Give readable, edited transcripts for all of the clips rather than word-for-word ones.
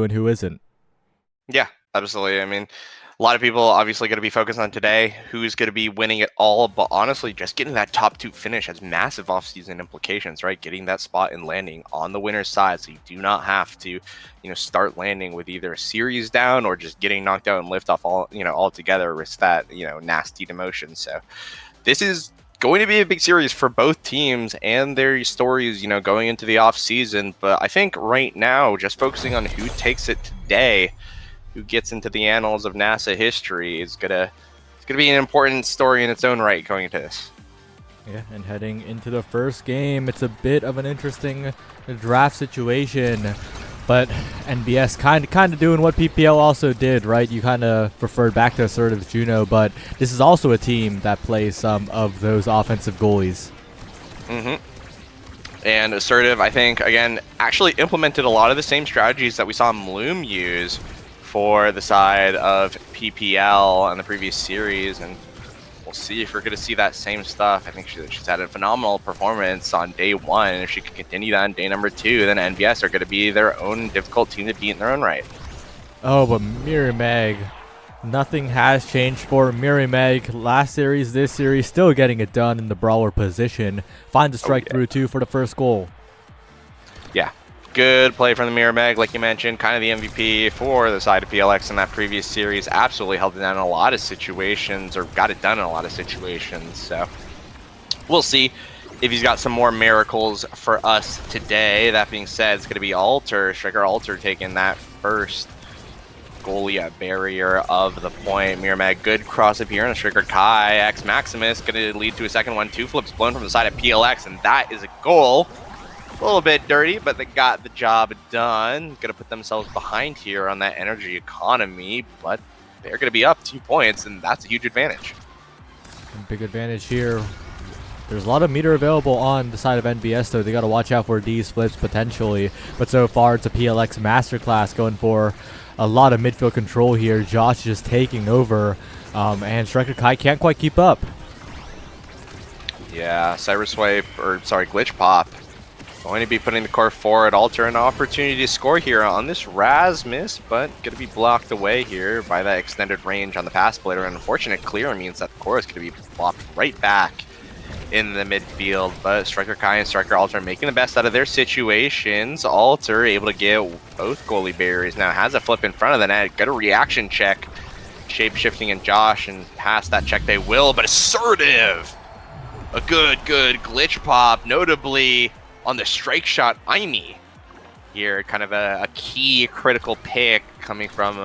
and who isn't. Yeah, absolutely. I mean, a lot of people obviously going to be focused on today, who's going to be winning it all. But honestly, just getting that top two finish has massive offseason implications, right? Getting that spot and landing on the winner's side, so you do not have to, start landing with either a series down or just getting knocked out and lift off altogether, risk that nasty demotion. So this is going to be a big series for both teams and their stories, going into the off season. But I think right now, just focusing on who takes it today, who gets into the annals of NASA history, is gonna be an important story in its own right going into this. Yeah, and heading into the first game, it's a bit of an interesting draft situation. But NBS kind of doing what PPL also did, right? You kind of referred back to Assertive Juno, but this is also a team that plays some of those offensive goalies. Mm-hmm. And Assertive, I think, again, actually implemented a lot of the same strategies that we saw Mloom use for the side of PPL on the previous series, and we'll see if we're going to see that same stuff. I think she's had a phenomenal performance on day one, and if she can continue that on day number two, then NBS are going to be their own difficult team to beat in their own right. Oh, but Meg, nothing has changed for Meg. Last series, this series, still getting it done in the brawler position. Finds a strike through two for the first goal. Yeah, good play from the Meg, like you mentioned, kind of the MVP for the side of PLX in that previous series. Absolutely held it down in a lot of situations, or got it done in a lot of situations. So we'll see if he's got some more miracles for us today. That being said, it's going to be Striker Alter taking that first goalie barrier of the point. Meg, good cross up here, and a Striker Kai X Maximus going to lead to a second one. Two flips blown from the side of PLX, and that is a goal. A little bit dirty, but they got the job done. Going to put themselves behind here on that energy economy, but they're going to be up 2 points, and that's a huge advantage. Big advantage here. There's a lot of meter available on the side of NBS, though. They got to watch out for these flips potentially. But so far, it's a PLX masterclass going for a lot of midfield control here. Josh just taking over, and Striker Kai can't quite keep up. Yeah, Glitch Pop going to be putting the core forward. Alter an opportunity to score here on this Rasmus, but going to be blocked away here by that extended range on the pass splitter. An unfortunate clear means that the core is going to be blocked right back in the midfield, but Striker Kai and Striker Alter making the best out of their situations. Alter able to get both goalie barriers. Now has a flip in front of the net. Got a reaction check. Shape-shifting in Josh, and past that check they will, but Assertive. A good glitch pop, notably on the strike shot Aimee here. Kind of a key critical pick coming from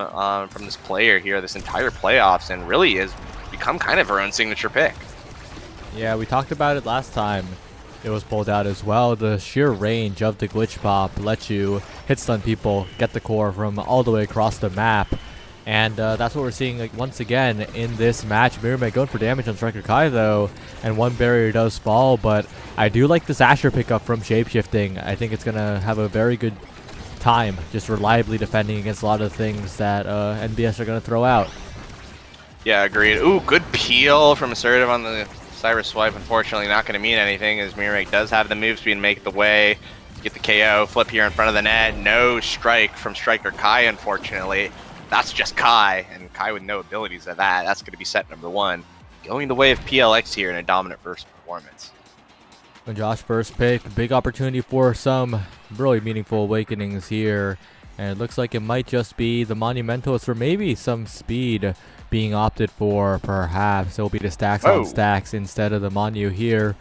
this player here this entire playoffs, and really has become kind of her own signature pick. Yeah, we talked about it last time. It was pulled out as well. The sheer range of the glitch pop lets you hit stun people, get the core from all the way across the map. And that's what we're seeing once again in this match. Meg going for damage on Striker Kai though, and one barrier does fall, but I do like this Asher pickup from Shapeshifting. I think it's going to have a very good time just reliably defending against a lot of things that NBS are going to throw out. Yeah, agreed. Ooh, good peel from Assertive on the Cyrus swipe. Unfortunately not going to mean anything, as Mirek does have the move speed and make the way to get the KO. Flip here in front of the net. No strike from Striker Kai, unfortunately. That's just Kai, and Kai with no abilities of that. That's going to be set number one. Going the way of PLX here in a dominant first performance. When Josh first pick, big opportunity for some really meaningful awakenings here. And it looks like it might just be the Monumentals, or maybe some speed being opted for, perhaps. It'll be the stacks on stacks instead of the Monu here.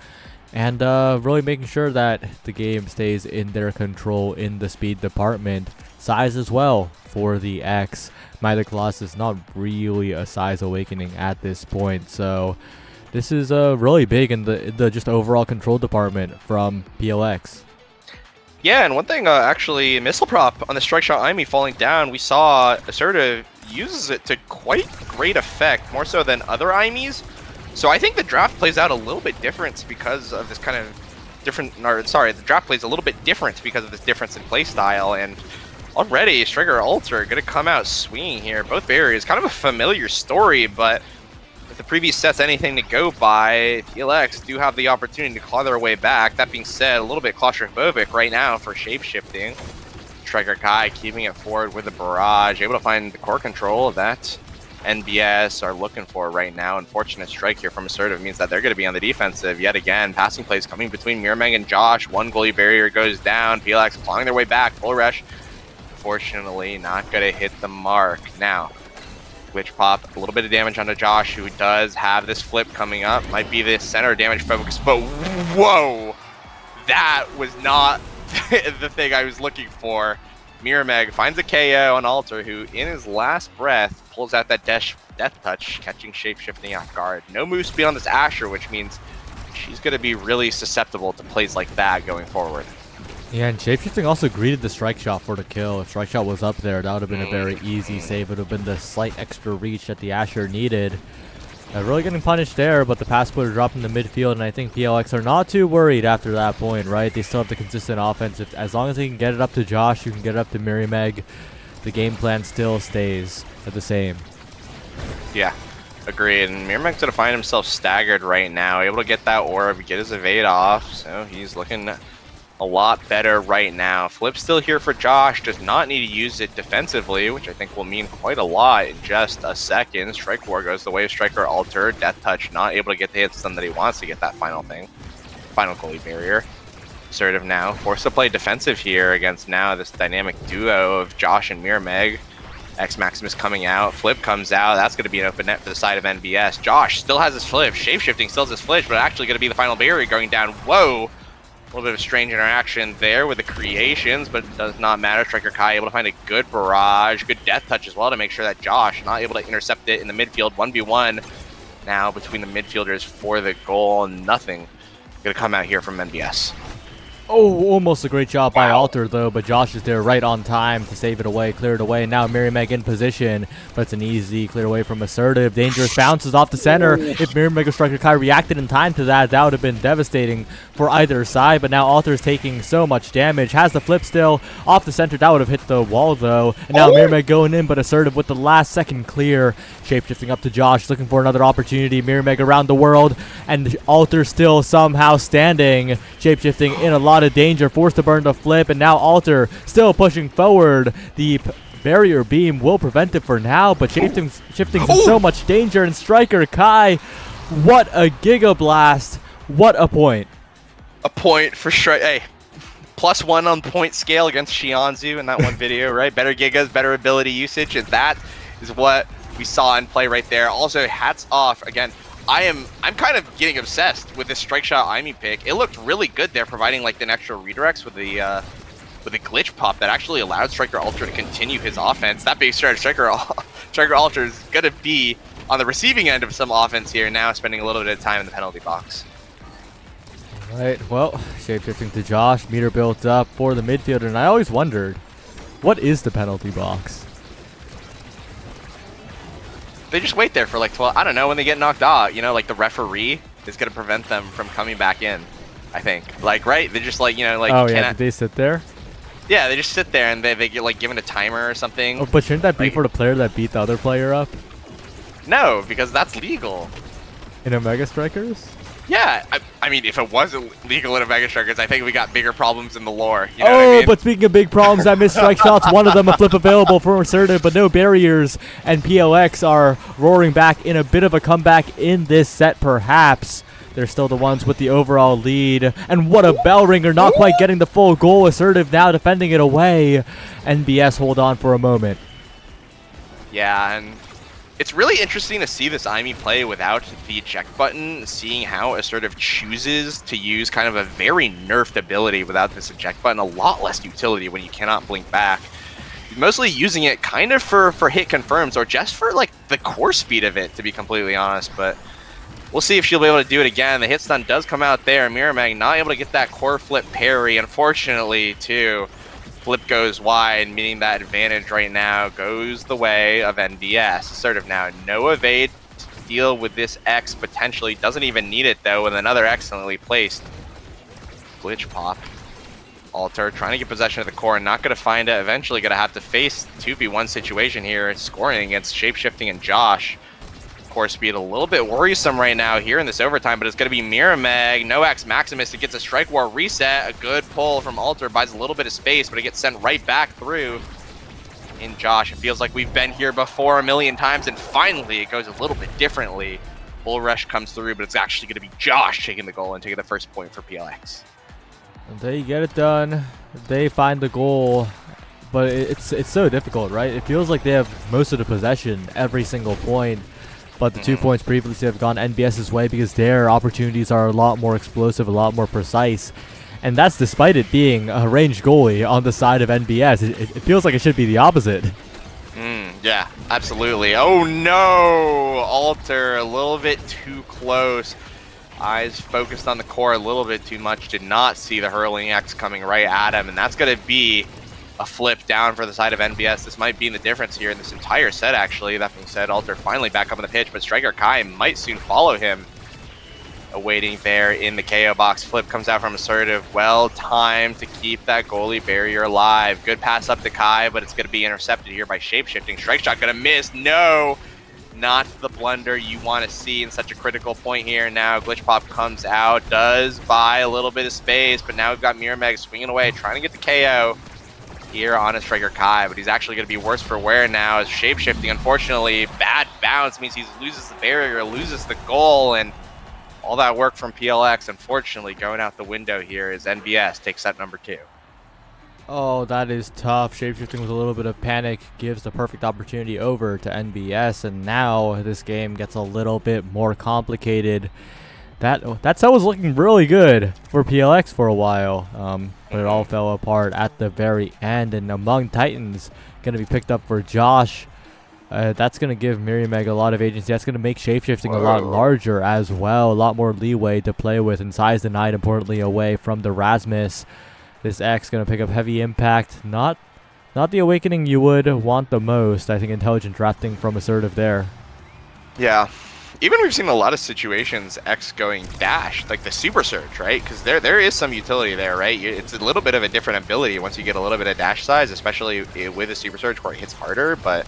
And really making sure that the game stays in their control in the speed department. Size as well for the X. Mythic Colossus not really a size awakening at this point, so this is really big in the just overall control department from PLX. Yeah, and one thing, actually, Missile Prop on the strike shot Aimee falling down, we saw Assertive uses it to quite great effect, more so than other Aimees. So I think the draft plays out a little bit different because of this kind of the draft plays a little bit different because of this difference in playstyle, and already Striker Alter going to come out swinging here. Both barriers, kind of a familiar story, but if the previous set's anything to go by, PLX do have the opportunity to claw their way back. That being said, a little bit claustrophobic right now for Shapeshifting. Striker Kai keeping it forward with the barrage, able to find the core control that NBS are looking for right now. Unfortunate strike here from Assertive means that they're going to be on the defensive yet again. Passing plays coming between Mirmeg and Josh. One goalie barrier goes down. PLX clawing their way back. Full rush. Unfortunately, not going to hit the mark. Now, Glitch Pop, a little bit of damage onto Josh, who does have this flip coming up. Might be the center damage focus, but whoa! That was not the thing I was looking for. Mirmeg finds a KO on Alter, who in his last breath pulls out that death touch, catching shapeshifting off guard. No move speed on this Asher, which means she's going to be really susceptible to plays like that going forward. Yeah, and shapeshifting also greeted the strike shot for the kill. If strike shot was up there, that would have been a very easy save. It would have been the slight extra reach that the Asher needed. Really getting punished there, but the pass splitter dropping the midfield, and I think PLX are not too worried after that point, right? They still have the consistent offense. As long as they can get it up to Josh, you can get it up to Mirmeg, the game plan still stays the same. Yeah, agreed. And Mirmeg's going to find himself staggered right now, able to get that orb, get his evade off, so he's looking a lot better right now. Flip still here for Josh, does not need to use it defensively, which I think will mean quite a lot in just a second. Strike War goes the way of Striker Alter. Death Touch not able to get the hits done that he wants to get that final goalie barrier. Assertive now, forced to play defensive here against now this dynamic duo of Josh and Mirmeg. X Maximus coming out, Flip comes out, that's going to be an open net for the side of NBS. Josh still has his flip, shapeshifting still has his flip, but actually going to be the final barrier going down. Whoa! A little bit of a strange interaction there with the creations, but it does not matter. Striker Kai able to find a good barrage, good death touch as well to make sure that Josh not able to intercept it in the midfield. 1v1 now between the midfielders for the goal. Nothing going to come out here from NBS. Oh, almost a great job by Alter, though, but Josh is there right on time to save it away, clear it away. Now Mirmeg in position, but it's an easy clear away from Assertive. Dangerous bounces off the center. If Mirmeg or Striker Kai reacted in time to that, that would have been devastating for either side, but now Alter is taking so much damage. Has the flip still off the center. That would have hit the wall, though. And now Mirmeg going in, but Assertive with the last second clear. Shapeshifting up to Josh, looking for another opportunity. Mirmeg around the world, and Alter still somehow standing. Shapeshifting in a lot of danger, forced to burn the flip, and now Alter still pushing forward. The barrier beam will prevent it for now, but shifting's in so much danger, and Striker Kai, what a Giga Blast. What a point. A point for Striker. Hey, +1 on point scale against Shianzu in that one video, right? Better Gigas, better ability usage, and that is what we saw in play right there. Also, hats off again. I'm kind of getting obsessed with this strike shot Aimi pick. It looked really good there, providing like an extra redirects with the glitch pop that actually allowed Striker Alter to continue his offense. That big Striker Alter is gonna be on the receiving end of some offense here now, spending a little bit of time in the penalty box. All right, well, shapeshifting to Josh, meter built up for the midfielder, and I always wondered, what is the penalty box? They just wait there for like 12, I don't know, when they get knocked out, you know, like the referee is going to prevent them from coming back in, I think. Like, right? They just like, you know, like... Oh, yeah, did they sit there? Yeah, they just sit there and they get like given a timer or something. Oh, but shouldn't that be for the player that beat the other player up? No, because that's legal. In Omega Strikers? Yeah, I mean, if it wasn't legal in Omega Strikers, I think we got bigger problems in the lore. You know what I mean? But speaking of big problems, I missed strike shots. One of them a flip available for Assertive, but no barriers. And PLX are roaring back in a bit of a comeback in this set, perhaps. They're still the ones with the overall lead. And what a bell ringer, not quite getting the full goal. Assertive now defending it away. NBS hold on for a moment. Yeah, and it's really interesting to see this Aimi play without the eject button, seeing how Assertive chooses to use kind of a very nerfed ability without this eject button, a lot less utility when you cannot blink back. Mostly using it kind of for hit confirms or just for like the core speed of it, to be completely honest, but we'll see if she'll be able to do it again. The hit stun does come out there. Mirmeg not able to get that core flip parry, unfortunately, too. Flip goes wide, meaning that advantage right now goes the way of NBS. Assertive now, no evade to deal with this X potentially. Doesn't even need it though, with another excellently placed glitch pop. Alter trying to get possession of the core, not going to find it. Eventually going to have to face 2v1 situation here, scoring against Shapeshifting and Josh. Of core speed a little bit worrisome right now here in this overtime, but it's going to be Mirameg, Noax Maximus that gets a Strike War reset. A good pull from Alter, buys a little bit of space, but it gets sent right back through in Josh. It feels like we've been here before a million times, and finally it goes a little bit differently. Bull Rush comes through, but it's actually going to be Josh taking the goal and taking the first point for PLX. They get it done. They find the goal. But it's so difficult, right? It feels like they have most of the possession every single point, but the 2 points previously have gone NBS's way because their opportunities are a lot more explosive, a lot more precise, and that's despite it being a ranged goalie on the side of NBS. It feels like it should be the opposite. Yeah, absolutely. Oh no! Alter a little bit too close. Eyes focused on the core a little bit too much. Did not see the hurling X coming right at him, and that's going to be a flip down for the side of NBS. This might be the difference here in this entire set, actually. That being said, Alter finally back up on the pitch, but Striker Kai might soon follow him. Awaiting there in the KO box. Flip comes out from Assertive. Well timed to keep that goalie barrier alive. Good pass up to Kai, but it's going to be intercepted here by Shapeshifting. Strike Shot going to miss. No! Not the blunder you want to see in such a critical point here. Now Glitch Pop comes out, does buy a little bit of space, but now we've got Mirameg swinging away, trying to get the KO here on a Striker Kai, but he's actually going to be worse for wear now as Shapeshifting, unfortunately, bad bounce means he loses the barrier, loses the goal, and all that work from PLX, unfortunately, going out the window here as NBS takes set number 2. Oh, that is tough. Shapeshifting with a little bit of panic gives the perfect opportunity over to NBS, and now this game gets a little bit more complicated. That set was looking really good for PLX for a while, but it all fell apart at the very end. And Among Titans going to be picked up for Josh. That's going to give Mirameg a lot of agency. That's going to make Shapeshifting a lot larger as well. A lot more leeway to play with, and size denied, importantly, away from the Rasmus. This X going to pick up heavy impact. Not the awakening you would want the most. I think intelligent drafting from Assertive there. Yeah. Even we've seen a lot of situations X going dash, like the Super Surge, right? Because there is some utility there, right? It's a little bit of a different ability once you get a little bit of dash size, especially with a Super Surge where it hits harder. But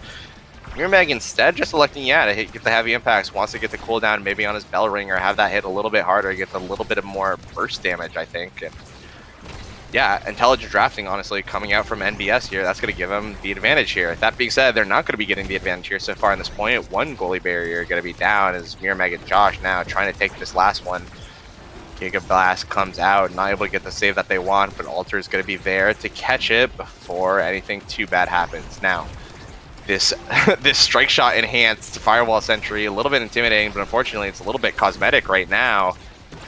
Mirameg instead just electing, to get the heavy impacts, wants to get the cooldown maybe on his Bell Ring or have that hit a little bit harder, get a little bit of more burst damage, I think. And yeah, intelligent drafting, honestly, coming out from NBS here, that's going to give them the advantage here. That being said, they're not going to be getting the advantage here so far in this point. One goalie barrier going to be down as Mirameg and Josh now trying to take this last one. Giga Blast comes out, not able to get the save that they want, but Alter is going to be there to catch it before anything too bad happens. Now, this Strike Shot enhanced Firewall Sentry, a little bit intimidating, but unfortunately it's a little bit cosmetic right now.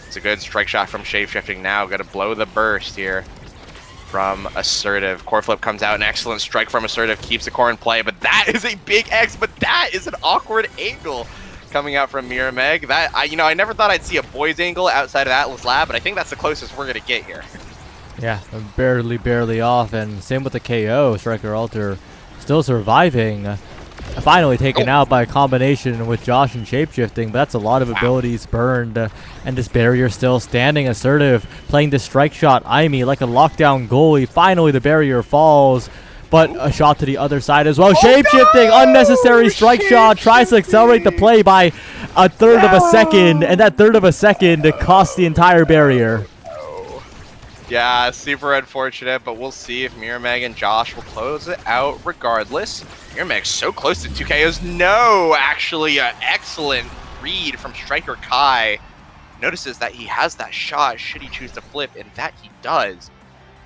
It's a good Strike Shot from Shapeshifting now. Got to blow the burst here from Assertive. Core Flip comes out. An excellent strike from Assertive. Keeps the core in play. But that is a big X. But that is an awkward angle coming out from Mirameg. I never thought I'd see a boys angle outside of Atlas Lab, but I think that's the closest we're going to get here. Yeah, barely off. And same with the KO. Striker Alter still surviving. Finally taken out by a combination with Josh and Shapeshifting, but that's a lot of abilities burned, and this barrier still standing. Assertive playing the Strike Shot Aimee like a lockdown goalie. Finally the barrier falls, but a shot to the other side as well. Shapeshifting, unnecessary Strike Shot, tries to accelerate the play by a third of a second, and that third of a second costs the entire barrier. Yeah, super unfortunate, but we'll see if Mirameg and Josh will close it out regardless. Mirameg's so close to 2 KOs. No, actually, an excellent read from Striker Kai. Notices that he has that shot should he choose to flip, and that he does.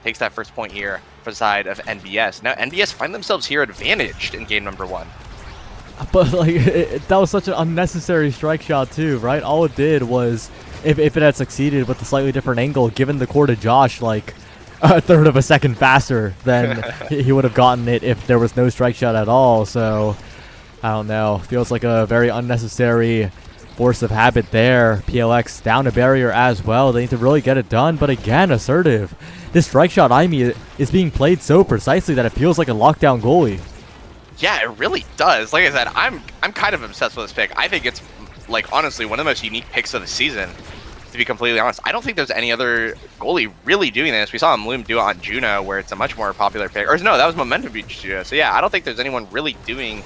Takes that first point here for the side of NBS. Now, NBS find themselves here advantaged in game number 1. But that was such an unnecessary Strike Shot too, right? All it did was, if it had succeeded with a slightly different angle, given the core to Josh like a third of a second faster than he would have gotten it if there was no Strike Shot at all. So, I don't know. Feels like a very unnecessary force of habit there. PLX down a barrier as well. They need to really get it done. But again, Assertive. This Strike Shot Aimee is being played so precisely that it feels like a lockdown goalie. Yeah, it really does. Like I said, I'm kind of obsessed with this pick. I think it's, like, honestly, one of the most unique picks of the season, to be completely honest. I don't think there's any other goalie really doing this. We saw Loom do it on Juno, where it's a much more popular pick. Or no, that was Momentum Beach Juno. So yeah, I don't think there's anyone really doing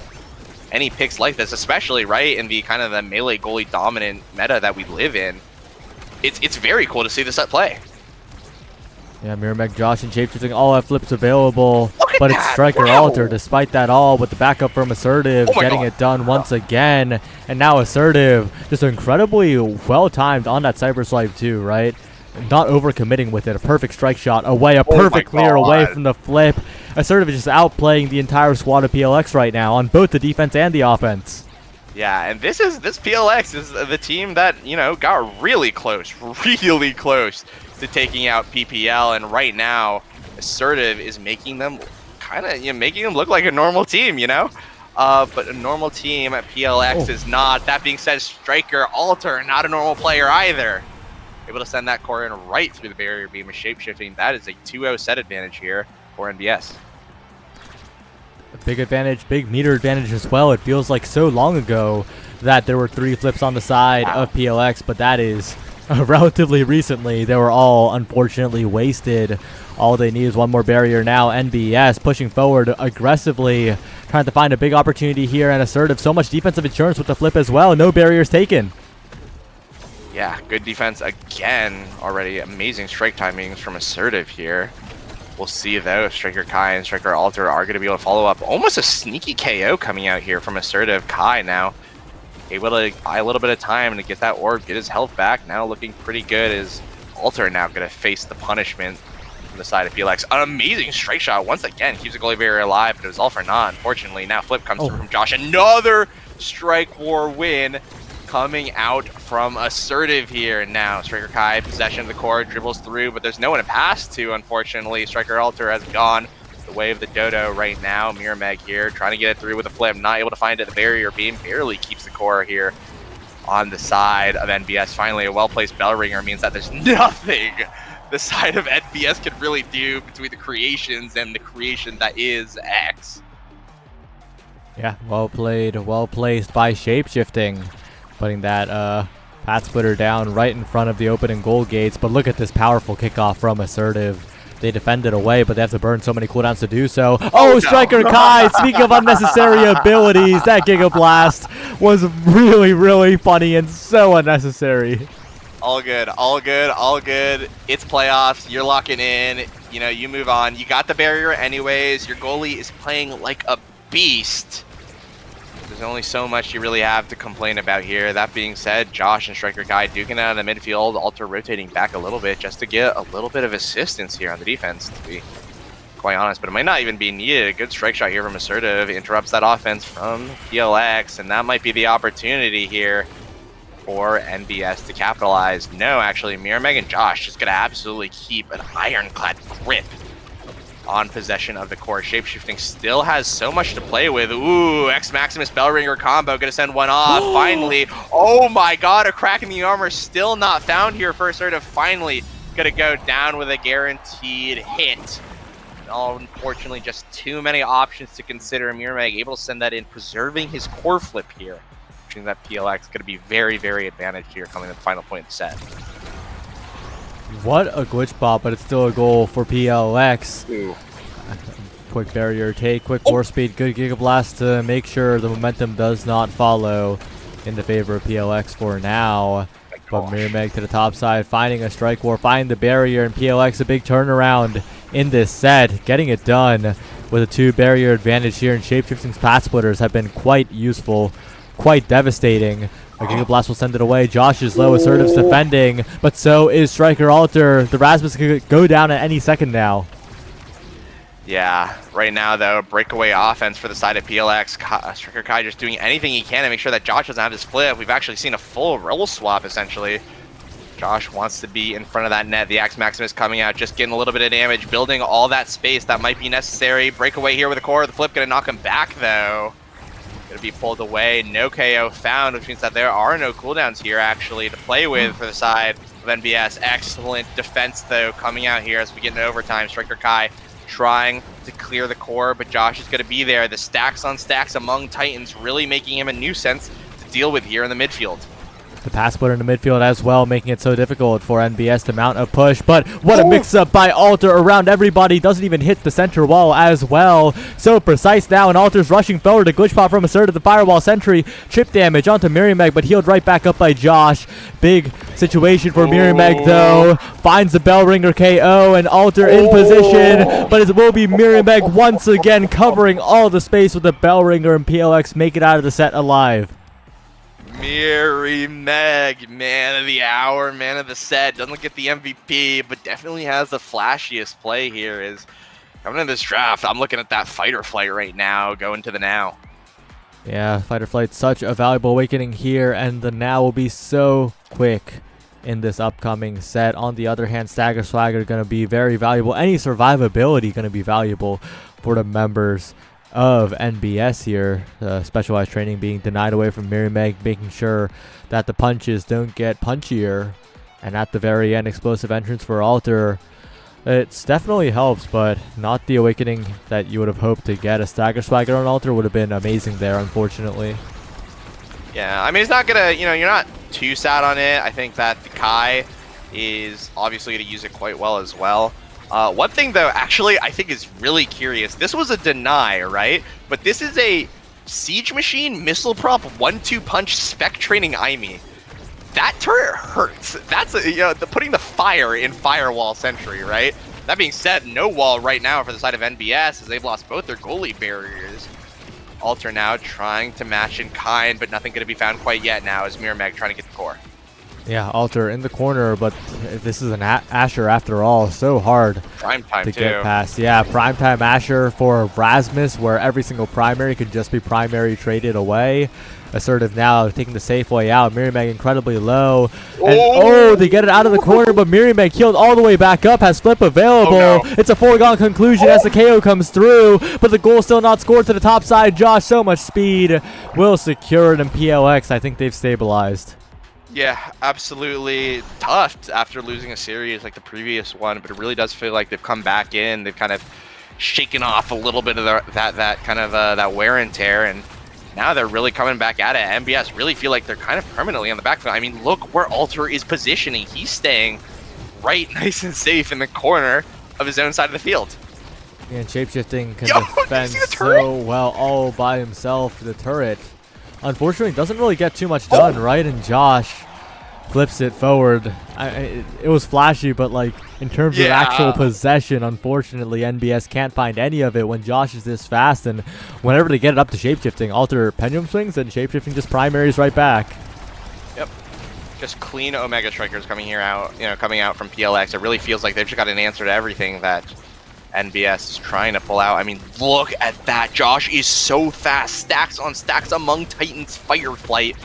any picks like this, especially right in the kind of the melee goalie dominant meta that we live in. It's very cool to see this at play. Yeah, Miramac, Josh, and Shapeshifting all have flips available, but it's that. Striker Wow. Alter despite that all, with the backup from Assertive getting it done once again. And now Assertive just incredibly well-timed on that Cyber Swipe too, right? Not overcommitting with it. A perfect strike shot away, a perfect clear away from the flip. Assertive is just outplaying the entire squad of PLX right now on both the defense and the offense. Yeah, and this PLX is the team that, you know, got really close to taking out PPL, and right now Assertive is making them kind of, making them look like a normal team, you know? But a normal team at PLX is not. That being said, Striker Alter, not a normal player either. Able to send that core in right through the barrier beam of Shapeshifting. That is a 2-0 set advantage here for NBS. A big advantage, big meter advantage as well. It feels like so long ago that there were 3 flips on the side of PLX, but that is relatively recently. They were all unfortunately wasted. All they need is one more barrier now. NBS pushing forward aggressively, trying to find a big opportunity here, and Assertive so much defensive insurance with the flip as well. No barriers taken. Yeah, good defense again already. Amazing strike timings from Assertive here. We'll see though if Striker Kai and Striker Alter are going to be able to follow up. Almost a sneaky KO coming out here from Assertive. Kai now able to buy a little bit of time to get that orb, get his health back. Now looking pretty good. Is Alter now going to face the punishment from the side of PLX? An amazing strike shot once again. Keeps the goalie barrier alive, but it was all for naught, unfortunately. Now flip comes through from Josh. Another strike war win coming out from Assertive here. Now Striker Kai, possession of the core, dribbles through, but there's no one to pass to, unfortunately. Striker Alter has gone the way of the dodo right now. Miramac here, trying to get it through with a flip, not able to find it. The barrier beam barely keeps the core here on the side of NBS. Finally, a well-placed bell ringer means that there's nothing the side of NBS can really do between the creations and the creation that is X. Yeah, well played, well placed by Shapeshifting. Putting that path splitter down right in front of the opening goal gates. But look at this powerful kickoff from Assertive. They defended away, but they have to burn so many cooldowns to do so. Oh, Striker Kai, speaking of unnecessary abilities, that Giga Blast was really, really funny and so unnecessary. All good, all good, all good. It's playoffs. You're locking in. You know, you move on. You got the barrier anyways. Your goalie is playing like a beast. There's only so much you really have to complain about here. That being said, Josh and Striker Kai duking out of the midfield, Alter rotating back a little bit just to get a little bit of assistance here on the defense, to be quite honest. But it might not even be needed. A good strike shot here from Assertive interrupts that offense from PLX, and that might be the opportunity here for NBS to capitalize. No, actually, Miramac and Josh just going to absolutely keep an ironclad grip on possession of the core. Shapeshifting still has so much to play with. Ooh, X Maximus Bellringer combo, gonna send one off. Finally, oh my god, a crack in the armor still not found here for Assertive. Finally gonna go down with a guaranteed hit. Unfortunately, just too many options to consider. Miramac able to send that in, preserving his core flip here. Which that PLX gonna be very, very advantaged here coming to the final point of the set. What a glitch pop, but it's still a goal for PLX. Ooh. Quick barrier take, quick war speed, good Giga Blast to make sure the momentum does not follow in the favor of PLX for now. But Miramac to the top side, finding a strike war, finding the barrier, and PLX a big turnaround in this set, getting it done with a 2 barrier advantage here. And Shapeshifting's path splitters have been quite useful, quite devastating. A Giga Blast will send it away. Josh is low, Assertive's defending, but so is Striker Alter. The Rasmus could go down at any second now. Yeah, right now though, breakaway offense for the side of PLX. Striker Kai just doing anything he can to make sure that Josh doesn't have his flip. We've actually seen a full role swap essentially. Josh wants to be in front of that net. The Axe Maximus coming out, just getting a little bit of damage, building all that space that might be necessary. Breakaway here with a core. The flip gonna knock him back though. Gonna be pulled away. No KO found, which means that there are no cooldowns here actually to play with for the side of NBS. Excellent defense though coming out here as we get into overtime. Striker Kai trying to clear the core, but Josh is gonna be there. The stacks on stacks among Titans really making him a nuisance to deal with here in the midfield. The pass splitter in the midfield as well, making it so difficult for NBS to mount a push. But what a mix-up by Alter around everybody. Doesn't even hit the center wall as well. So precise now, and Alter's rushing forward. A glitch pop from Assertive, the firewall sentry. Chip damage onto Mirimeg, but healed right back up by Josh. Big situation for Mirimeg, though. Finds the bell ringer KO, and Alter in position. But it will be Mirimeg once again covering all the space with the bell ringer, and PLX make it out of the set alive. Mirimeg, man of the hour, man of the set. Doesn't get the MVP, but definitely has the flashiest play here. Is coming in this draft, I'm looking at that fight or flight right now, going to the now. Yeah, fight or flight, such a valuable awakening here, and the now will be so quick in this upcoming set. On the other hand, Stagger Swagger going to be very valuable. Any survivability going to be valuable for the members of NBS here. Specialized training being denied away from Mirimeg, making sure that the punches don't get punchier, and at the very end, explosive entrance for Alter. It definitely helps, but not the awakening that you would have hoped to get. A Stagger Swagger on Alter would have been amazing there, unfortunately. Yeah, I mean, it's not gonna, you're not too sad on it. I think that the Kai is obviously gonna use it quite well as well. One thing, though, actually, I think is really curious. This was a deny, right? But this is a Siege Machine Missile Prop 1-2 Punch Spec Training Aimi. That turret hurts. That's, putting the fire in Firewall Sentry, right? That being said, no wall right now for the side of NBS as they've lost both their goalie barriers. Alter now trying to match in kind, but nothing going to be found quite yet now as Mirimeg trying to get the core. Yeah, Alter in the corner, but this is an Asher after all. So hard prime time to get past. Yeah, primetime Asher for Rasmus, where every single primary could just be primary traded away. Assertive now taking the safe way out. Mirimeg incredibly low. And they get it out of the corner, but Mirimeg healed all the way back up, has flip available. Oh, no. It's a foregone conclusion as the KO comes through, but the goal still not scored to the top side. Josh, so much speed, will secure it, and PLX, I think they've stabilized. Yeah, absolutely tough after losing a series like the previous one, but it really does feel like they've come back in. They've kind of shaken off a little bit of that wear and tear, and now they're really coming back at it. NBS really feel like they're kind of permanently on the back foot. I mean, look where Alter is positioning. He's staying right nice and safe in the corner of his own side of the field. And shapeshifting can defend so well all by himself. The turret, unfortunately, doesn't really get too much done, right? And Josh flips it forward. It was flashy, but like in terms of actual possession, unfortunately, NBS can't find any of it when Josh is this fast. And whenever they get it up to shapeshifting, Alter pendulum swings, and shapeshifting just primaries right back. Yep. Just clean Omega Strikers coming out from PLX. It really feels like they've just got an answer to everything that NBS is trying to pull out. I mean, look at that. Josh is so fast. Stacks on stacks among Titans Fireflight.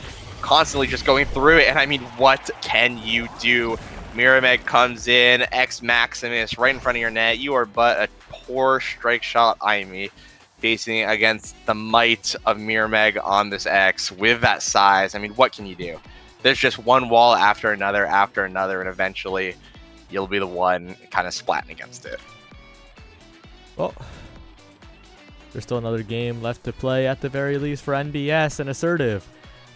Constantly just going through it. And I mean, what can you do? Mirimeg comes in, X Maximus right in front of your net. You are but a poor strike shot Aimi facing against the might of Mirimeg on this X with that size. I mean, what can you do? There's just one wall after another, and eventually you'll be the one kind of splatting against it. Well, there's still another game left to play at the very least for NBS, and Assertive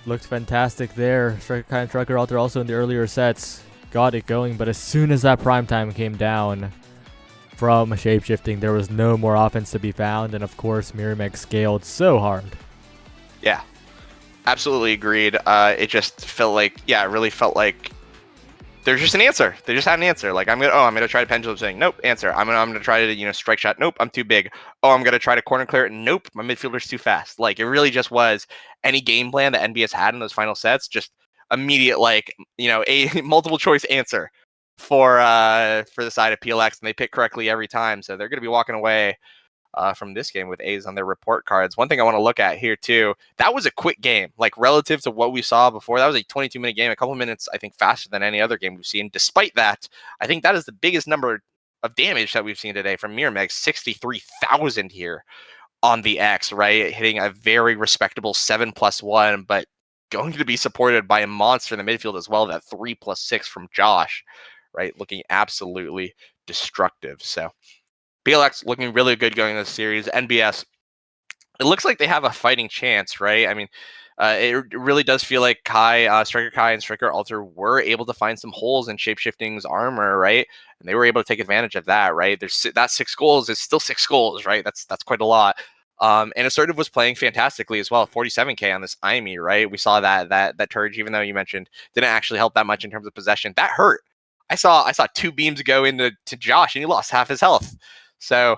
looked fantastic there. Striker Alter also in the earlier sets got it going, but as soon as that prime time came down from shapeshifting, there was no more offense to be found, and of course Mirimeg scaled so hard. Yeah, absolutely agreed. It just felt like, it really felt like there's just an answer. They just had an answer. Like, I'm gonna try to pendulum swing. Nope, answer. I'm gonna try to, strike shot. Nope, I'm too big. Oh, I'm gonna try to corner clear it. Nope, my midfielder's too fast. Like, it really just was any game plan that NBS had in those final sets, just immediate, a multiple choice answer for the side of PLX, and they pick correctly every time. So they're gonna be walking away from this game with A's on their report cards. One thing I want to look at here too, that was a quick game, like relative to what we saw before. That was a 22-minute game, a couple minutes, I think, faster than any other game we've seen. Despite that, I think that is the biggest number of damage that we've seen today from Mirimeg, 63,000 here on the X, right? Hitting a very respectable 7+1, but going to be supported by a monster in the midfield as well, that 3+6 from Josh, right? Looking absolutely destructive. So PLX looking really good going in this series. NBS it looks like they have a fighting chance, right? I mean, it really does feel like Striker Kai and Striker Alter were able to find some holes in Shapeshifting's armor, right? And they were able to take advantage of that, right? There's that 6 goals is still 6 goals, right? That's quite a lot. And Assertive was playing fantastically as well. 47k on this IME, right? We saw that Turge, even though you mentioned didn't actually help that much in terms of possession, that hurt. I saw 2 beams go into Josh, and he lost half his health. So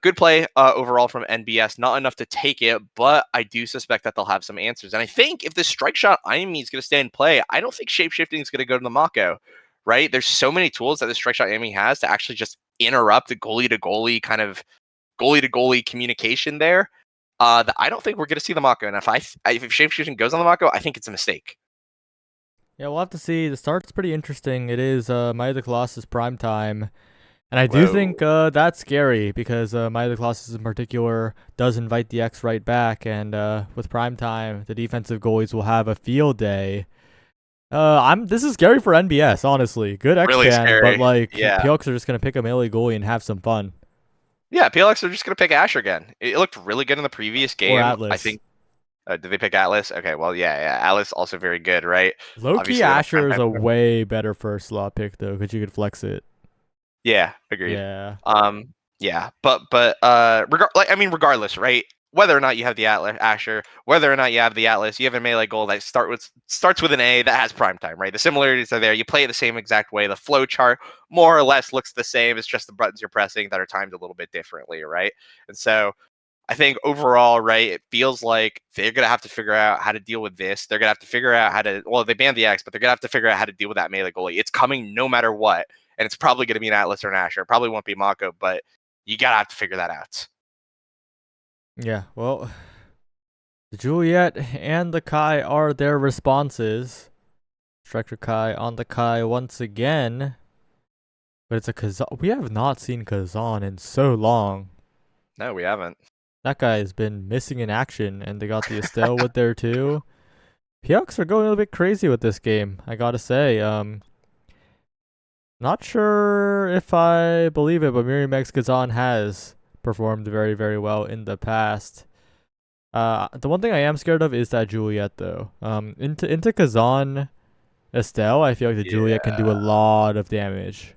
good play overall from NBS. Not enough to take it, but I do suspect that they'll have some answers. And I think if this strike shot IME is going to stay in play, I don't think shapeshifting is going to go to the Mako, right? There's so many tools that this strike shot IME has to actually just interrupt the goalie to goalie kind of goalie to goalie communication there. That I don't think we're going to see the Mako. And if shapeshifting goes on the Mako, I think it's a mistake. Yeah, we'll have to see. The start's pretty interesting. It is Might of the Colossus prime time. And I do think that's scary because Might of the Colossus in particular does invite the X right back. And with prime time, the defensive goalies will have a field day. This is scary for NBS, honestly. Good X Really ban, scary. but like Yeah. PLX are just gonna pick a melee goalie and have some fun. Yeah, PLX are just going to pick Asher again. It looked really good in the previous game. Or Atlas. I think. Did they pick Atlas? Okay, well, yeah. Atlas also very good, right? Low-key Asher is a way better first slot pick though, because you could flex it. Yeah, agreed. Yeah. Yeah, but regardless, right? Whether or not you have the Atlas Asher, whether or not you have the Atlas, you have a melee goal that starts with an A that has prime time, right? The similarities are there. You play it the same exact way. The flow chart more or less looks the same. It's just the buttons you're pressing that are timed a little bit differently, right? And so I think overall, right, it feels like they're going to have to figure out how to deal with this. They're going to have to figure out how to, well, they banned the X, but they're going to have to figure out how to deal with that melee goalie. It's coming no matter what. And it's probably going to be an Atlas or an Asher. It probably won't be Mako, but you got to have to figure that out. Yeah, well, the Juliet and the Kai are their responses. Striker Kai on the Kai once again. But it's a Kazan. We have not seen Kazan in so long. No, we haven't. That guy has been missing in action, and they got the Estelle with there too. PLX are going a little bit crazy with this game, I gotta say. Not sure if I believe it, but Miriam X Kazan has performed very, very well in the past. The one thing I am scared of is that Juliet though. Into Kazan Estelle, I feel like the Juliet can do a lot of damage.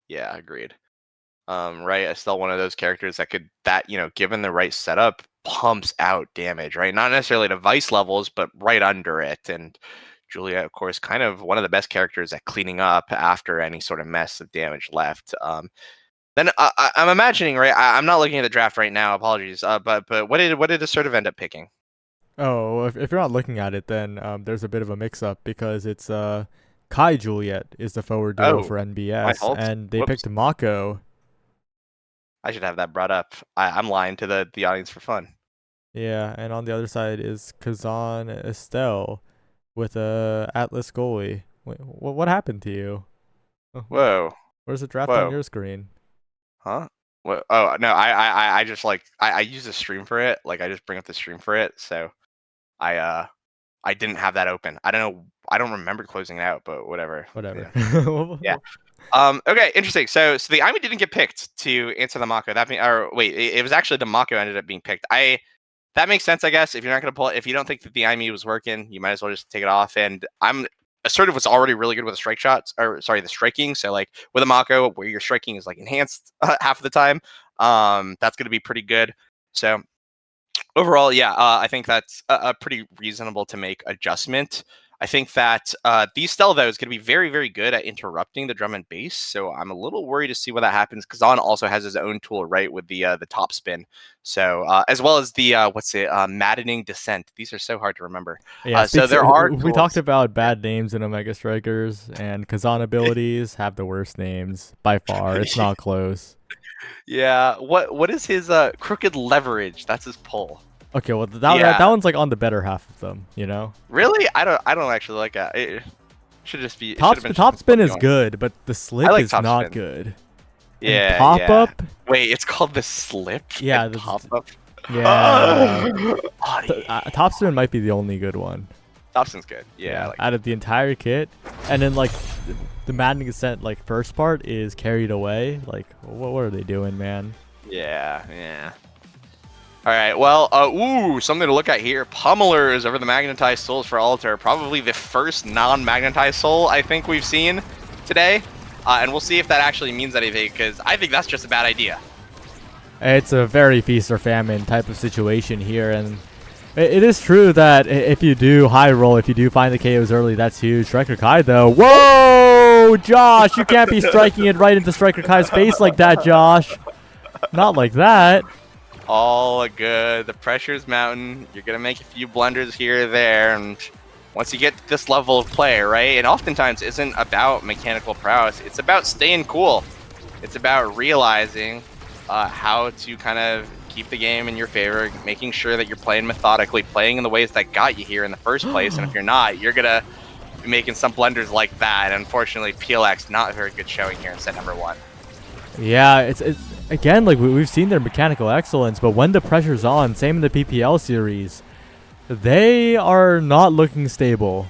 Yeah, agreed. Right, Estelle, one of those characters that given the right setup, pumps out damage, right? Not necessarily to Vice levels, but right under it. And Julia, of course, kind of one of the best characters at cleaning up after any sort of mess of damage left. Then I'm imagining, right? I'm not looking at the draft right now. Apologies. But what did Assertive end up picking? Oh, if you're not looking at it, then there's a bit of a mix-up because it's Kai Juliet is the forward duo for NBS, and they picked Mako. I should have that brought up. I'm lying to the audience for fun. Yeah, and on the other side is Kazan Estelle with a Atlas goalie. Wait, what happened to you? Whoa. Where's the draft on your screen? Huh? What? Oh no, I just I use the stream for it. Like I just bring up the stream for it. So I didn't have that open. I don't know. I don't remember closing it out, but whatever. Whatever. Yeah. Okay, interesting. So the IME didn't get picked to answer the Mako. It was actually the Mako ended up being picked. That makes sense, I guess. If you're not gonna pull it, if you don't think that the IME was working, you might as well just take it off. And Assertive was already really good with the striking. So like with a Mako, where your striking is like enhanced half of the time, that's gonna be pretty good. So overall, yeah, I think that's a pretty reasonable to make adjustment. I think that the Stell, though, is going to be very, very good at interrupting the drum and bass. So I'm a little worried to see what that happens. Kazan also has his own tool, right, with the top spin. So as well as the, maddening descent. These are so hard to remember. Yeah, so there are we talked about bad names in Omega Strikers, and Kazan abilities have the worst names by far. It's not close. Yeah. What is his crooked leverage? That's his pull. Okay, well that one's like on the better half of them, you know. Really? I don't actually like that. It should just be top spin is good, but the slip is not good. Yeah. And pop up. Wait, it's called the slip. Yeah, the pop up. Yeah. Top spin might be the only good one. Top spin's good. Yeah. Out of the entire kit, and then like the maddening descent like first part is carried away. Like what are they doing, man? Yeah. All right, well, ooh, something to look at here. Pummelers over the Magnetized Souls for Alter. Probably the first non-Magnetized Soul I think we've seen today. And we'll see if that actually means anything, because I think that's just a bad idea. It's a very feast or famine type of situation here, and it is true that if you do high roll, if you do find the KOs early, that's huge. Striker Kai, though. Whoa, Josh, you can't be striking it right into Striker Kai's face like that, Josh. Not like that. All good. The pressure's mounting. You're going to make a few blunders here or there, and once you get to this level of play, right, and oftentimes isn't about mechanical prowess. It's about staying cool. It's about realizing how to kind of keep the game in your favor, making sure that you're playing methodically, playing in the ways that got you here in the first place. And if you're not, you're going to be making some blunders like that. And unfortunately, PLX, not a very good showing here in set number 1. Yeah, it's again, like we've seen their mechanical excellence, but when the pressure's on, same in the PPL series, they are not looking stable.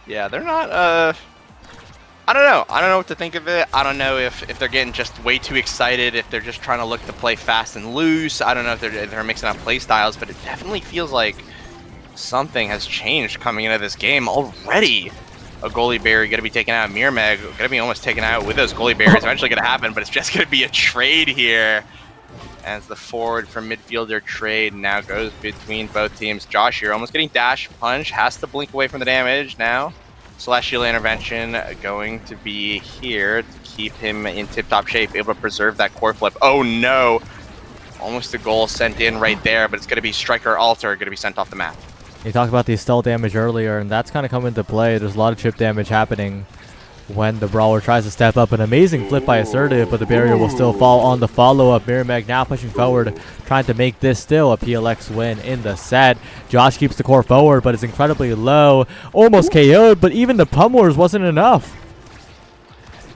Yeah, they're not, I don't know. I don't know what to think of it. I don't know if they're getting just way too excited, if they're just trying to look to play fast and loose. I don't know if they're mixing up play styles, but it definitely feels like something has changed coming into this game already. A goalie barrier going to be taken out. Mirmeg going to be almost taken out with those goalie barriers. Eventually going to happen, but it's just going to be a trade here. As the forward from midfielder trade now goes between both teams. Josh here almost getting dash punch. Has to blink away from the damage now. Celestial intervention going to be here to keep him in tip-top shape, able to preserve that core flip. Oh no! Almost a goal sent in right there, but it's going to be Striker Alter going to be sent off the map. You talked about the stealth damage earlier, and that's kind of come into play. There's a lot of chip damage happening when the brawler tries to step up. An amazing flip by Assertive, but the barrier will still fall on the follow-up. Mirmeg now pushing forward, trying to make this still a PLX win in the set. Josh keeps the core forward, but it's incredibly low. Almost KO'd, but even the pummelers wasn't enough.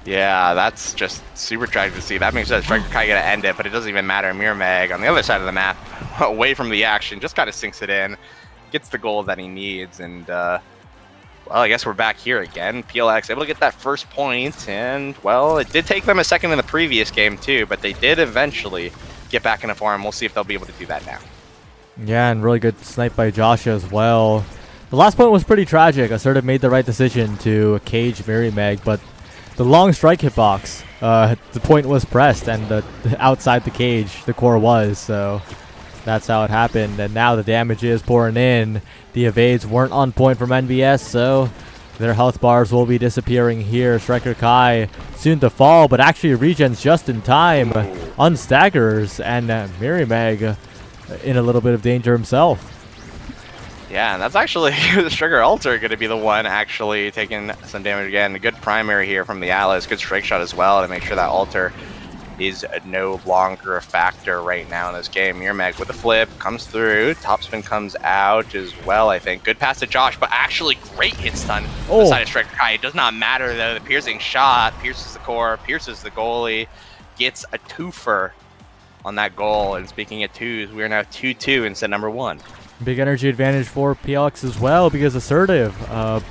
Yeah, that's just super tragic to see. That makes sense. Striker Kai gonna end it, but it doesn't even matter. Mirmeg on the other side of the map, away from the action, just kind of sinks it in, gets the goal that he needs, and well, I guess we're back here again. PLX able to get that first point, and, well, it did take them a second in the previous game, too, but they did eventually get back into form. We'll see if they'll be able to do that now. Yeah, and really good snipe by Josh as well. The last point was pretty tragic. Assertive made the right decision to cage Mirmeg, but the long strike hitbox, the point was pressed, and the outside the cage, the core was, so that's how it happened. And now the damage is pouring in. The evades weren't on point from NBS, so their health bars will be disappearing here. Striker Kai soon to fall, but actually regens just in time. Unstaggers, and Mirmeg in a little bit of danger himself. Yeah, and that's actually the Striker Alter going to be the one actually taking some damage again. A good primary here from the Atlas. Good strike shot as well to make sure that Alter is no longer a factor right now in this game. Mirmeg with a flip, comes through, topspin comes out as well, I think. Good pass to Josh, but actually great hit stun on the side of Striker Kai. It does not matter though, the piercing shot pierces the core, pierces the goalie, gets a twofer on that goal. And speaking of twos, we are now 2-2 in set number 1. Big energy advantage for PLX as well, because Assertive,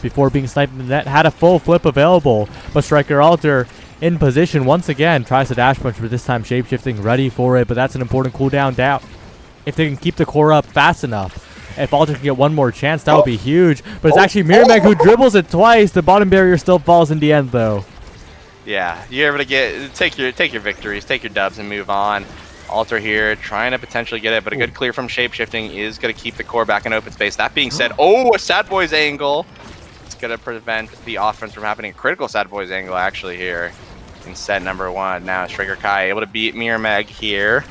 before being sniped in the net, had a full flip available, but Striker Alter in position once again, tries to dash punch, but this time shapeshifting, ready for it. But that's an important cooldown down. If they can keep the core up fast enough, if Alter can get one more chance, that would be huge. But it's actually Mirmeg who dribbles it twice. The bottom barrier still falls in the end, though. Yeah, you're able to take your victories, take your dubs, and move on. Alter here, trying to potentially get it, but a good clear from shapeshifting is going to keep the core back in open space. That being said, a Sad Boys angle. It's going to prevent the offense from happening. Critical Sad Boys angle, actually, here in set number 1. Now, Striker Kai able to beat Mirmeg here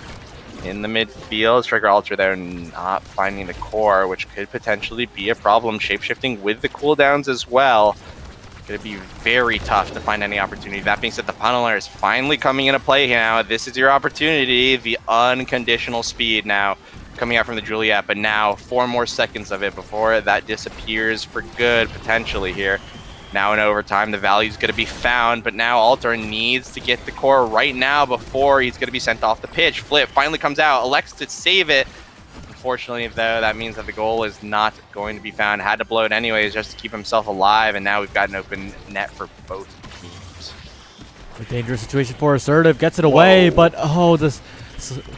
in the midfield. Striker Alter, though, not finding the core, which could potentially be a problem. Shapeshifting with the cooldowns as well. Going to be very tough to find any opportunity. That being said, the funneler is finally coming into play now. This is your opportunity. The unconditional speed now coming out from the Juliet, but now 4 more seconds of it before that disappears for good, potentially here. Now in overtime, the value is going to be found, but now Alter needs to get the core right now before he's going to be sent off the pitch. Flip finally comes out, elects to save it. Unfortunately, though, that means that the goal is not going to be found. Had to blow it anyways just to keep himself alive, and now we've got an open net for both teams. A dangerous situation for Assertive. Gets it away, but the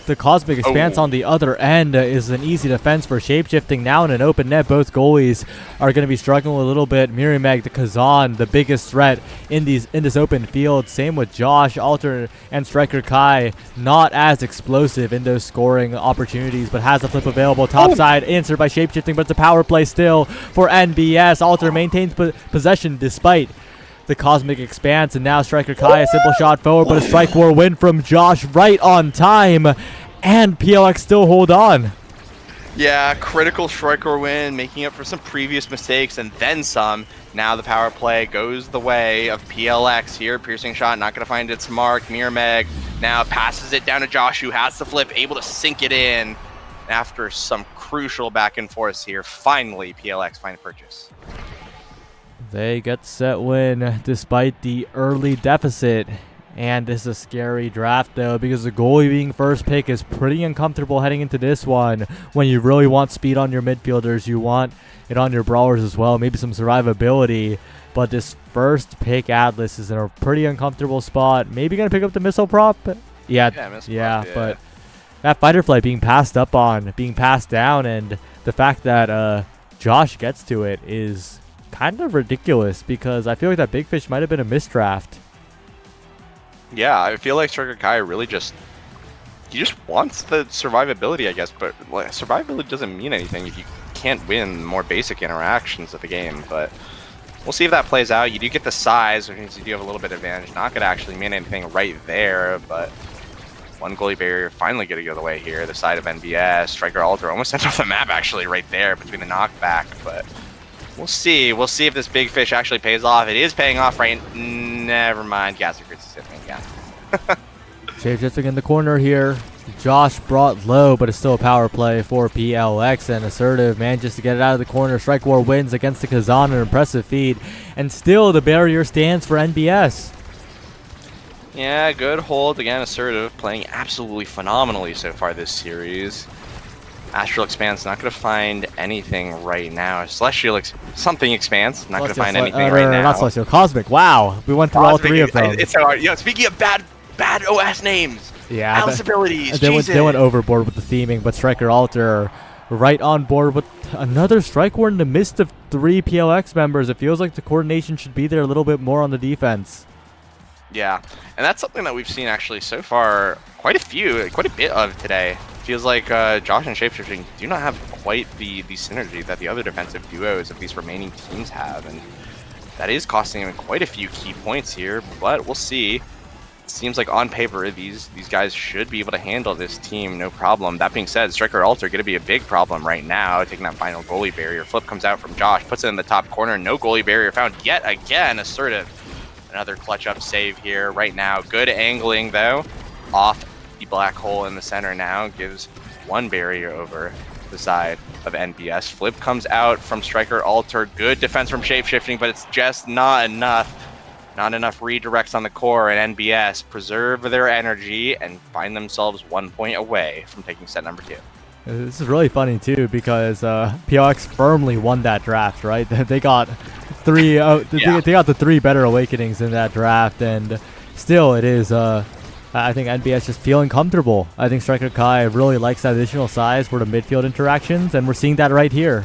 The Cosmic Expanse on the other end is an easy defense for Shapeshifting. Now in an open net, both goalies are going to be struggling a little bit. Mirimeg, the Kazan, the biggest threat in this open field. Same with Josh, Alter, and Striker Kai. Not as explosive in those scoring opportunities, but has a flip available. Top side answered by Shapeshifting, but it's a power play still for NBS. Alter maintains possession despite the Cosmic Expanse, and now Striker Kai, a simple shot forward, but a strike war win from Josh right on time, and PLX still hold on. Yeah, critical striker win, making up for some previous mistakes and then some. Now the power play goes the way of PLX here. Piercing shot, not going to find its mark. Mirimeg now passes it down to Josh, who has the flip, able to sink it in. After some crucial back and forth here, finally PLX find a purchase. They get set win despite the early deficit. And this is a scary draft though, because the goalie being first pick is pretty uncomfortable heading into this one. When you really want speed on your midfielders, you want it on your brawlers as well, maybe some survivability. But this first pick Atlas is in a pretty uncomfortable spot. Maybe gonna pick up the missile prop. Yeah, but that fighter flight being passed up on, being passed down, and the fact that Josh gets to it is kind of ridiculous, because I feel like that big fish might have been a misdraft. Yeah, I feel like Striker Kai really he just wants the survivability, I guess, but like, survivability doesn't mean anything if you can't win more basic interactions of the game. But we'll see if that plays out. You do get the size, which means you do have a little bit of advantage. Not going to actually mean anything right there, but one goalie barrier finally going to go the way here. The side of NBS, Striker Alter almost sent off the map actually right there between the knockback, but we'll see. We'll see if this big fish actually pays off. It is paying off right. Never mind. Gasser-Grits is hitting again. Shapeshifting in the corner here. Josh brought low, but it's still a power play for PLX, and Assertive manages to get it out of the corner. Strike War wins against the Kazan, an impressive feat, and still the barrier stands for NBS. Yeah, good hold again. Assertive playing absolutely phenomenally so far this series. Astral Expanse not going to find anything right now. Celestial something Expanse not going to find anything right now. Not Celestial, Cosmic. Wow, we went through all three of them. It's so hard. Yo, speaking of bad OS names, yeah, Alice abilities. They went overboard with the theming, but Striker Alter right on board with another strike war in the midst of 3 PLX members. It feels like the coordination should be there a little bit more on the defense. Yeah, and that's something that we've seen actually so far quite a bit of today. Feels like Josh and Shapeshifting do not have quite the synergy that the other defensive duos of these remaining teams have, and that is costing them quite a few key points here, but we'll see. It seems like on paper these guys should be able to handle this team no problem. That being said, Striker Alter going to be a big problem right now, taking that final goalie barrier. Flip comes out from Josh, puts it in the top corner, no goalie barrier found yet again. Assertive, another clutch up save here right now. Good angling though, off the black hole in the center now, gives one barrier over the side of NBS. Flip comes out from Striker Alter. Good defense from Shapeshifting, but it's just not enough. Not enough redirects on the core, and NBS preserve their energy and find themselves 1 point away from taking set number 2. This is really funny too, because PLX firmly won that draft, right? They got they got the 3 better awakenings in that draft, and still it is I think NBS just feeling comfortable. I think Striker Kai really likes that additional size for the midfield interactions, and we're seeing that right here.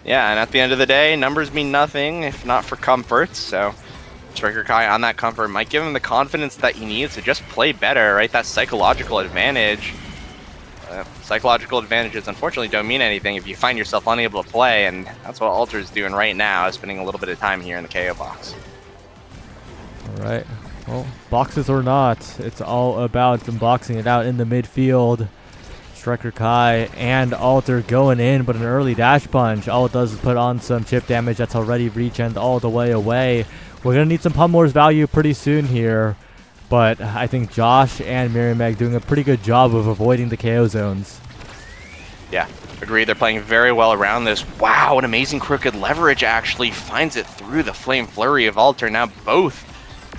Yeah, and at the end of the day, numbers mean nothing if not for comfort, so Striker Kai on that comfort might give him the confidence that he needs to just play better, right? That psychological advantage. Psychological advantages unfortunately don't mean anything if you find yourself unable to play, and that's what Alter's doing right now, spending a little bit of time here in the KO box. All right. Well, boxes or not, it's all about them boxing it out in the midfield. Striker Kai and Alter going in, but an early dash punch. All it does is put on some chip damage that's already regened all the way away. We're going to need some Pummeler's value pretty soon here, but I think Josh and Mirimeg doing a pretty good job of avoiding the KO zones. Yeah, agreed. They're playing very well around this. Wow, an amazing crooked leverage actually finds it through the Flame Flurry of Alter. Now both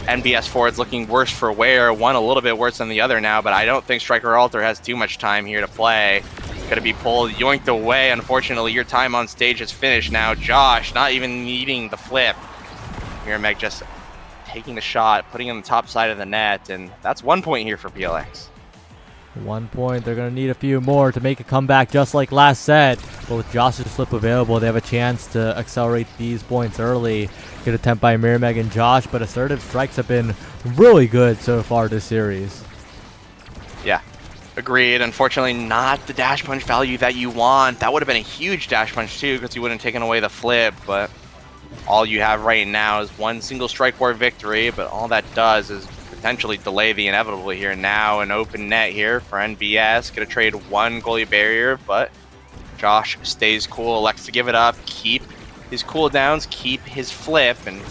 NBS forwards looking worse for wear, one a little bit worse than the other now, but I don't think Striker Alter has too much time here to play. Gonna be pulled, yoinked away. Unfortunately, your time on stage is finished now. Josh not even needing the flip. Mirimeg just taking the shot, putting it on the top side of the net, and that's 1 point here for PLX. 1 point. They're going to need a few more to make a comeback just like last set. But with Josh's flip available, they have a chance to accelerate these points early. Good attempt by Mirmeg and Josh, but assertive strikes have been really good so far this series. Yeah, agreed. Unfortunately, not the dash punch value that you want. That would have been a huge dash punch too, because you wouldn't have taken away the flip, but all you have right now is one single strike war victory, but all that does is potentially delay the inevitable here. Now an open net here for NBS. Gonna trade one goalie barrier, but Josh stays cool, elects to give it up, keep his cooldowns, keep his flip, and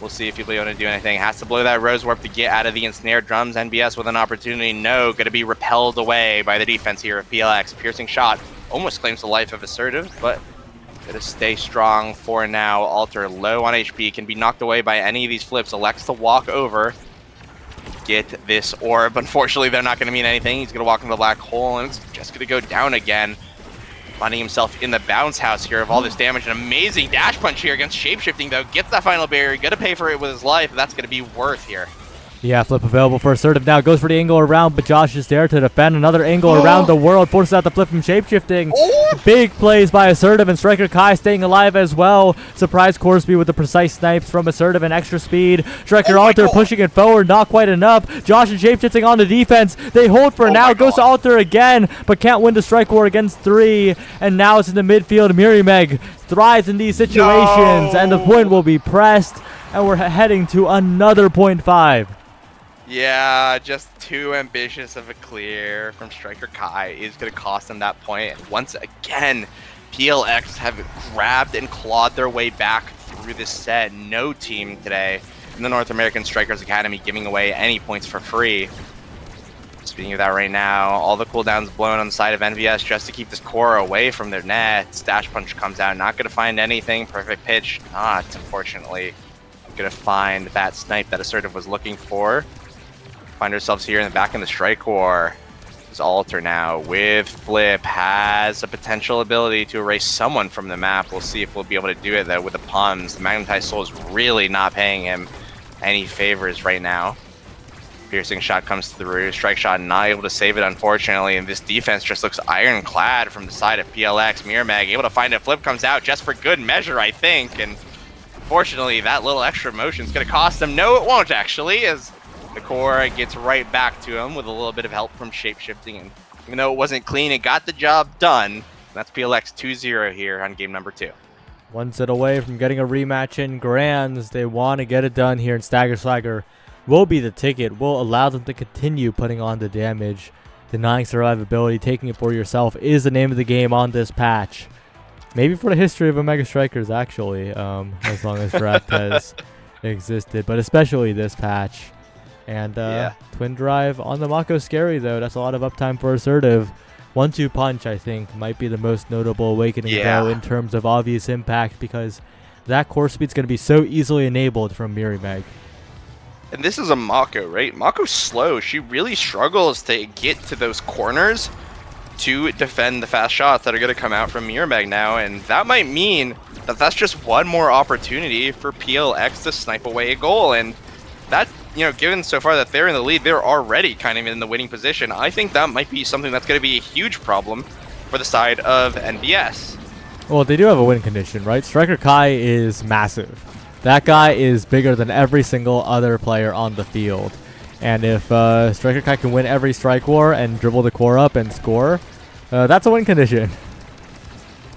we'll see if he'll be able to do anything. Has to blow that Rose Warp to get out of the ensnared drums. NBS with an opportunity. No, gonna be repelled away by the defense here of PLX. Piercing shot almost claims the life of Assertive, but gonna stay strong for now. Alter low on HP, can be knocked away by any of these flips. Elects to walk over, get this orb. Unfortunately, they're not gonna mean anything. He's gonna walk into the black hole, and it's just gonna go down again. Finding himself in the bounce house here of all this damage. An amazing dash punch here against shapeshifting, though. Gets that final barrier, gonna pay for it with his life. That's gonna be worth here. Yeah, flip available for Assertive now. Goes for the angle around, but Josh is there to defend. Another angle around the world. Forces out the flip from Shapeshifting. Big plays by Assertive, and Striker Kai staying alive as well. Surprise Corsby with the precise snipes from Assertive and extra speed. Striker Alter pushing it forward, not quite enough. Josh and Shapeshifting on the defense. They hold for now. Goes to Alter again, but can't win the strike war against 3. And now it's in the midfield. Mirmeg thrives in these situations, and the point will be pressed. And we're heading to another .5. Yeah, just too ambitious of a clear from Striker Kai is going to cost him that point. And once again, PLX have grabbed and clawed their way back through this set. No team today in the North American Strikers Academy giving away any points for free. Speaking of that right now, all the cooldowns blown on the side of NBS just to keep this core away from their nets. Dash punch comes out, not going to find anything. Perfect pitch, not, unfortunately. Going to find that snipe that Assertive was looking for. Find ourselves here in the back in the strike war. This Alter now with flip has a potential ability to erase someone from the map. We'll see if we'll be able to do it though with the Palms. The Magnetized Soul is really not paying him any favors right now. Piercing shot comes through. Strike shot not able to save it, unfortunately. And this defense just looks ironclad from the side of PLX. Mirmeg able to find a flip, comes out just for good measure, I think. And unfortunately, that little extra motion is going to cost them. No, it won't actually, as the core gets right back to him with a little bit of help from shapeshifting. And even though it wasn't clean, it got the job done. That's PLX 2-0 here on game number 2. One set away from getting a rematch in Grands. They want to get it done here, and Stagger Swagger will be the ticket. Will allow them to continue putting on the damage. Denying survivability, taking it for yourself is the name of the game on this patch. Maybe for the history of Omega Strikers, actually, as long as draft has existed, but especially this patch. And Twin Drive on the Mako Scary, though. That's a lot of uptime for Assertive. 1-2 punch, I think, might be the most notable awakening, though, in terms of obvious impact, because that core speed's going to be so easily enabled from Mirmeg. And this is a Mako, right? Mako's slow. She really struggles to get to those corners to defend the fast shots that are going to come out from Mirmeg now. And that might mean that that's just one more opportunity for PLX to snipe away a goal. And that, you know, given so far that they're in the lead, they're already kind of in the winning position. I think that might be something that's going to be a huge problem for the side of NBS. Well, they do have a win condition, right? Striker Kai is massive. That guy is bigger than every single other player on the field. And if Striker Kai can win every strike war and dribble the core up and score, that's a win condition.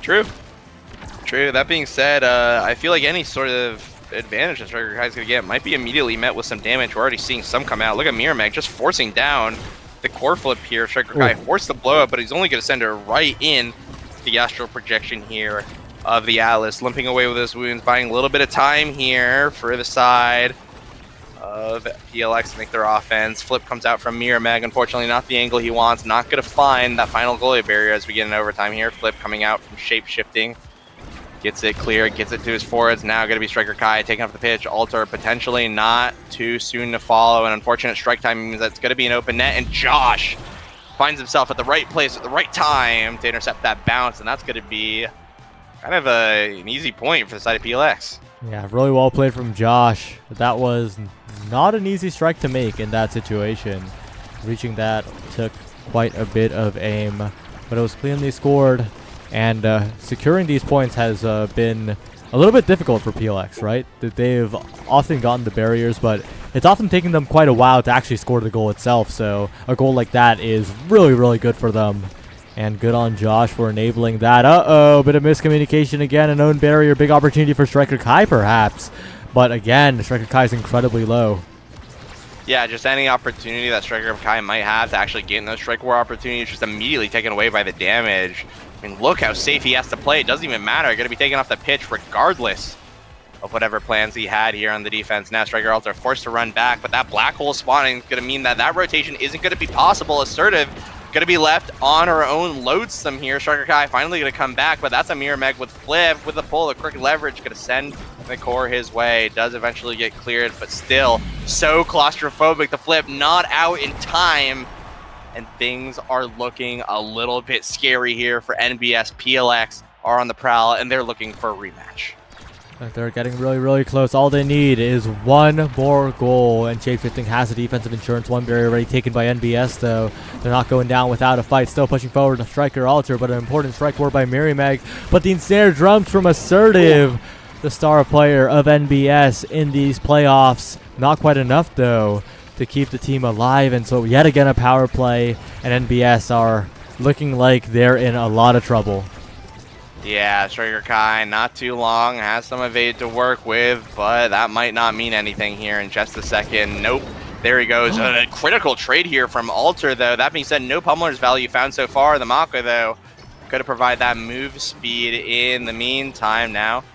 True. True. That being said, I feel like any sort of advantage that Striker Kai is going to get might be immediately met with some damage. We're already seeing some come out. Look at Mirmeg just forcing down the core flip here. Striker Kai forced the blow up, but he's only going to send her right in the astral projection here of the Atlas, limping away with his wounds, buying a little bit of time here for the side of PLX to make their offense. Flip comes out from Mirmeg, unfortunately not the angle he wants, not going to find that final goalie barrier as we get in overtime here. Flip coming out from shape-shifting, gets it clear, gets it to his forwards, now going to be Striker Kai taking off the pitch. Alter potentially not too soon to follow, and unfortunate strike time means that's going to be an open net, and Josh finds himself at the right place at the right time to intercept that bounce, and that's going to be kind of an easy point for the side of PLX. Yeah, really well played from Josh. That was not an easy strike to make in that situation. Reaching that took quite a bit of aim, but it was cleanly scored. And securing these points has been a little bit difficult for PLX, right? They've often gotten the barriers, but it's often taken them quite a while to actually score the goal itself. So a goal like that is really, really good for them. And good on Josh for enabling that. Uh-oh, bit of miscommunication again. An own barrier, big opportunity for Striker Kai perhaps. But again, Striker Kai is incredibly low. Yeah, just any opportunity that Striker Kai might have to actually gain those strike war opportunities just immediately taken away by the damage. I mean, look how safe he has to play. It doesn't even matter. Going to be taken off the pitch regardless of whatever plans he had here on the defense. Now Striker Alter forced to run back, but that black hole spawning is going to mean that that rotation isn't going to be possible. Assertive going to be left on her own loadsome here. Striker Kai finally going to come back, but that's a Mirror Meg with Flip with the pull. The quick leverage going to send the core his way. Does eventually get cleared, but still so claustrophobic. The Flip not out in time, and things are looking a little bit scary here for NBS. PLX are on the prowl, and they're looking for a rematch. They're getting really, really close. All they need is one more goal, and Shapeshifting has the defensive insurance. One barrier already taken by NBS, though. They're not going down without a fight. Still pushing forward to Striker Alter, but an important strike war by Meg. But the ensnared drums from Assertive, the star player of NBS in these playoffs. Not quite enough, though, to keep the team alive, and so yet again a power play, and NBS are looking like they're in a lot of trouble. Yeah, Striker Kai, not too long, has some evade to work with, but that might not mean anything here in just a second. Nope, there he goes. A critical trade here from Alter, though. That being said, no pummeler's value found so far. The Mako, though, could have provided that move speed in the meantime. Now,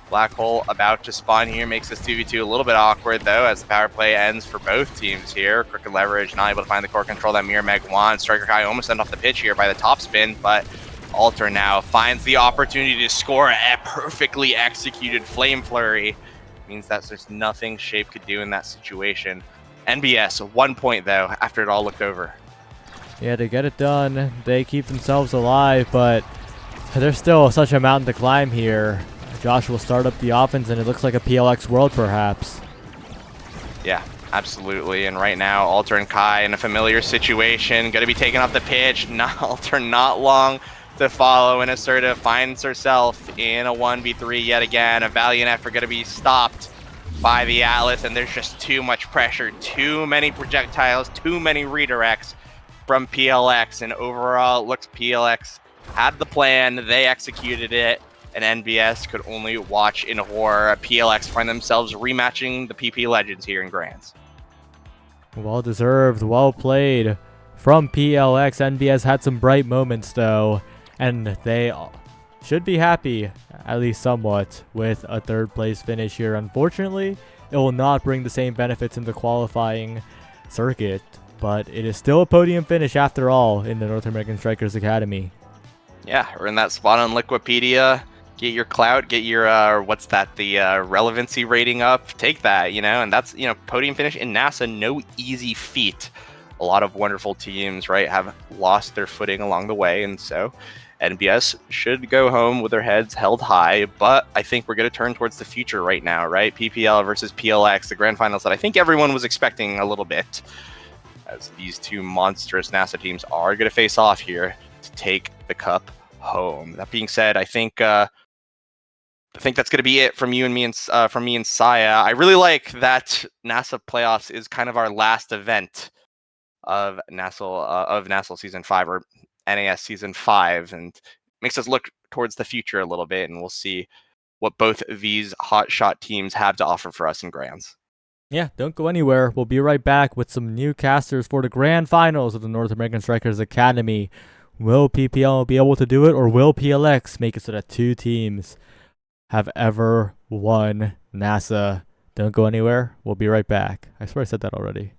Black Hole about to spawn here makes this 2v2 a little bit awkward, though, as the power play ends for both teams here. Crooked Leverage not able to find the core control that Mirror Meg wants. Striker Kai almost sent off the pitch here by the top spin, but Alter now finds the opportunity to score a perfectly executed Flame Flurry. Means that there's nothing Shape could do in that situation. NBS, 1 point, though, after it all looked over. Yeah, to get it done, they keep themselves alive, but there's still such a mountain to climb here. Josh will start up the offense, and it looks like a PLX world, perhaps. Yeah, absolutely. And right now, Alter and Kai in a familiar situation. Going to be taken off the pitch. Alter not long to follow, and Assertive finds herself in a 1v3 yet again. A valiant effort going to be stopped by the Atlas, and there's just too much pressure, too many projectiles, too many redirects from PLX, and overall it looks PLX had the plan, they executed it, and NBS could only watch in horror. PLX find themselves rematching the PP Legends here in Grands. Well deserved, well played from PLX. NBS had some bright moments, though, and they should be happy, at least somewhat, with a third place finish here. Unfortunately, it will not bring the same benefits in the qualifying circuit, but it is still a podium finish after all in the North American Strikers Academy. Yeah, we're in that spot on Liquipedia. Get your clout, get your, what's that, the relevancy rating up. Take that, and that's, podium finish in NASA, no easy feat. A lot of wonderful teams, right, have lost their footing along the way, and so NBS should go home with their heads held high, but I think we're going to turn towards the future right now, right? PPL versus PLX, the grand finals that I think everyone was expecting a little bit, as these two monstrous NASA teams are going to face off here to take the cup home. That being said, I think that's going to be it from you and me, and from me and Saya. I really like that NASA playoffs is kind of our last event of NASA season 5, or NAS season 5, and makes us look towards the future a little bit, and we'll see what both of these hotshot teams have to offer for us in Grands. Yeah, don't go anywhere. We'll be right back with some new casters for the grand finals of the North American Strikers Academy. Will PPL be able to do it, or will PLX make it so that two teams have ever won NASA? Don't go anywhere. We'll be right back. I swear I said that already.